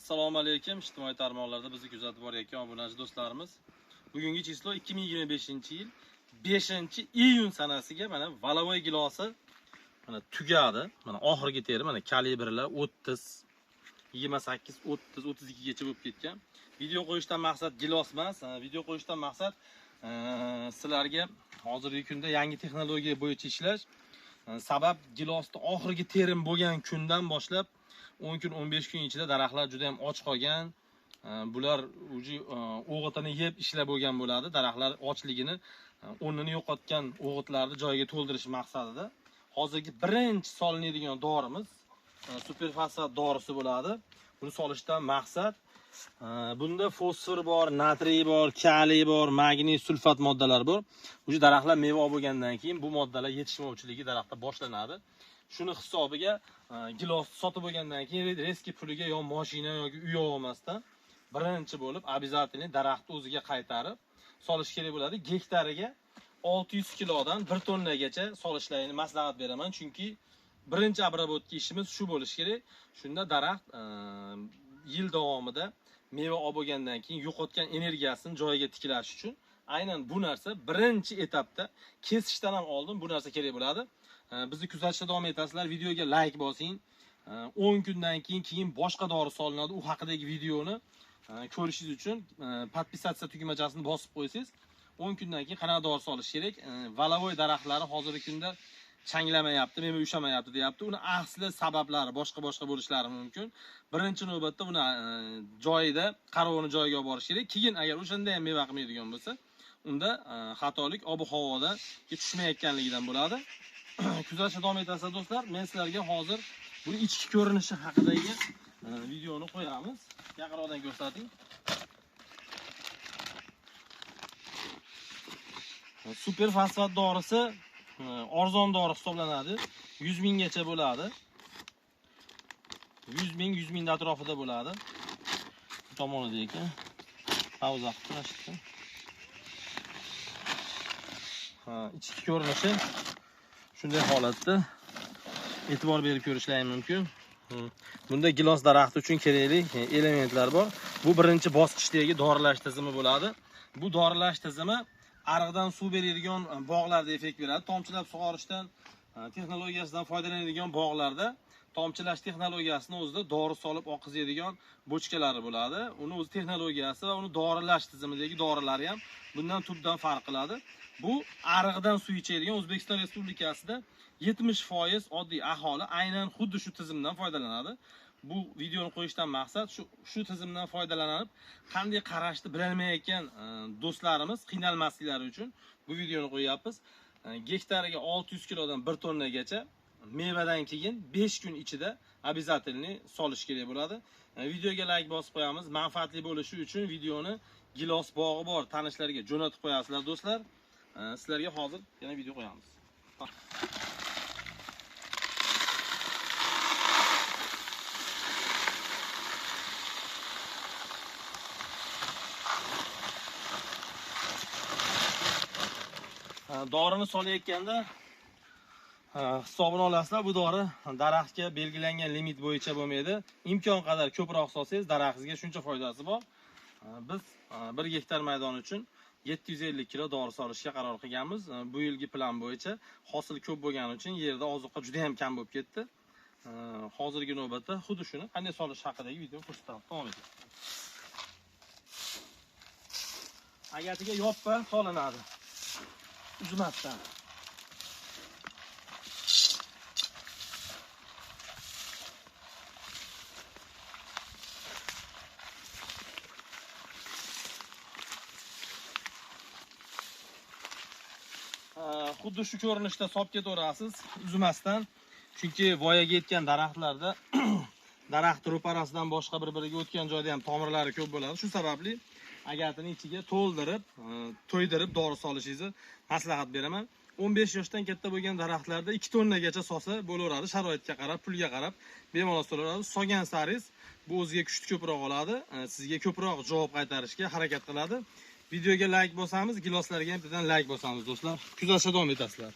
Assalomu alaykum. Ijtimoiy tarmoqlarda bizni kuzatib borayotgan obunachi do'stlarimiz. Bugungi chislo 2025-yil 5-iyun sanasiga mana Valovoy gilosi mana tugadi. Mana oxirgi teri mana kalibrlar 30, 28, 30, 32 gacha bo'lib ketgan. Video qo'yishdan maqsad gilos emas, video qo'yishdan maqsad sizlarga hozirgi kunda yangi texnologiya bo'yicha ishlash. Sabab gilosda oxirgi terim bo'lgan kundan boshlab 10 kun 15 kun ichida daraxtlar juda ham och qolgan. Bular o'g'itini yeb ishlab bo'lgan bo'ladi. Daraxtlar ochligini, o'rnini yo'qotgan o'g'itlarni joyiga to'ldirish maqsadida hozirgi birinchi solinadigan dorimiz Superfosfat dorisi bo'ladi. Buni solishdan maqsad bunda fosfor bor, natriy bor, kaliy bor, magniy sulfat moddalari bor. O'sha daraxtlar meva bo'lgandan keyin bu moddalar yetishmovchiligi daraxtda boshlanadi. Shuni hisobiga gilos sotib bo'lgandan keyin reski puliga yo mashina yoki uy olmasdan birinchi bo'lib обязательно daraxtni o'ziga qaytarib solish kerak bo'ladi. Gektariga 600 kilodan 1 tonnagacha solishlarini maslahat beraman, chunki birinchi обработка ishimiz shu bo'lishi kerak. Shunda daraxt yil davomida meva olib bo'lgandan keyin yo'qotgan energiyasini joyiga tiklash uchun aynan bu narsa birinchi etapda kesishdan ham oldin bu narsa kerak bo'ladi. Bizni kuzatishda davom etasizlar. Videoga like bosing. 10 kundan keyin boshqa dori solinadi. U haqidagi videoni ko'rishingiz uchun podpisatsiya tugmachasini bosib qo'ysangiz, 10 kundan keyin qanaqa dori solish kerak? Valovoy daraxtlari hozirgi kunda changlamayapti, meva ushamayapti deyapti. Uni asli sabablari boshqa bo'lishlari mumkin. Birinchi navbatda uni joyida, qarovini joyiga olib borish kerak. Keyin agar o'shanda ham meva qilmaydigan bo'lsa, unda xatolik ob-havoda tushmayotganligidan bo'ladi. Kuzatishda davom etasizlar do'stlar. Men sizlarga hozir buni ichki ko'rinishi haqidagi videoni qo'yamiz. Yaqinroqdan ko'rsating. Superfosfat dorisi arzon dori hisoblanadi. 100 minggacha bo'ladi. 100 ming, 100 ming atrofida bo'ladi. Bu tomonida ekan. Pauza qilishdi. Ichki ko'rinishi shunday holatda e'tibor berib ko'rishlaring mumkin. Bunda gilos daraxti uchun kerakli elementlar bor. Bu birinchi bosqichdagi dorilash tizimi bo'ladi. Bu dorilash tizimi ariqdan suv beradigan bog'larda effekt beradi. Tomchilab sug'orishdan texnologiyasidan foydalanadigan bog'larda tomchilash texnologiyasini o'zida dori solib oqizadigan bochkalari bo'ladi. Uni o'z texnologiyasi va uni dorilash tizimidagi dorilari ham bundan tubdan farq qiladi. Bu ariqdan suv ichadigan O'zbekiston Respublikasida 70% oddiy aholi aynan xuddi shu tizimdan foydalanadi. Bu videoni qo'yishdan maqsad shu tizimdan foydalanib qanday qarashni bilolmayotgan do'stlarimiz qiynalmasliklari uchun bu videoni qo'yapmiz. Gektariga 600 kilodan 1 tonnagacha mevadan keyin 5 kun ichida обязательно solish kerak bo'ladi. Videoga like bosib qo'yamiz. Manfaatli bo'lishi uchun videoni gilos bog'i bor tanishlarga jo'natib qo'yasizlar do'stlar. Sizlarga hozir yana video qo'yamiz. Dorini solayotganda hisobini olasizlar. Bu dori daraxtga belgilangan limit bo'yicha bo'lmaydi. Imkon qadar ko'proq solsangiz daraxtingizga shuncha foydasi bor. Biz 1 gektar maydon uchun 750 kilo dori solishga qaror qilganmiz. Bu yilgi plan bo'yicha hosil ko'p bo'lgani uchun yerda ozuqa juda ham kam bo'lib ketdi. Hozirgi navbatda xuddi shuni qanday solish haqidagi video ko'rsatib davom etamiz. Agatiga yoppa solinadi. Uzmasdan. Xuddi shu ko'rinishda solib ketaverasiz, uzmasdan. Chunki voyaga yetgan daraxtlarda daraxt ro'parasidan boshqa bir-biriga o'tgan joyda ham tomirlari ko'p bo'ladi. Shu sababli agatini ichiga to'ldirib, to'ydirib dori solishingizni maslahat beraman. 15 yoshdan katta bo'lgan daraxtlarda 2 tonnagacha solsa bo'laveradi. Sharoitga qarab, pulga qarab bemalol so'raveradi. Solgan saringiz bu o'ziga kuchni ko'proq oladi, sizga ko'proq javob qaytarishga harakat qiladi. Videoga like bosamiz, giloslarga ham bittadan like bosamiz do'stlar. Kuzatishda davom etasizlar.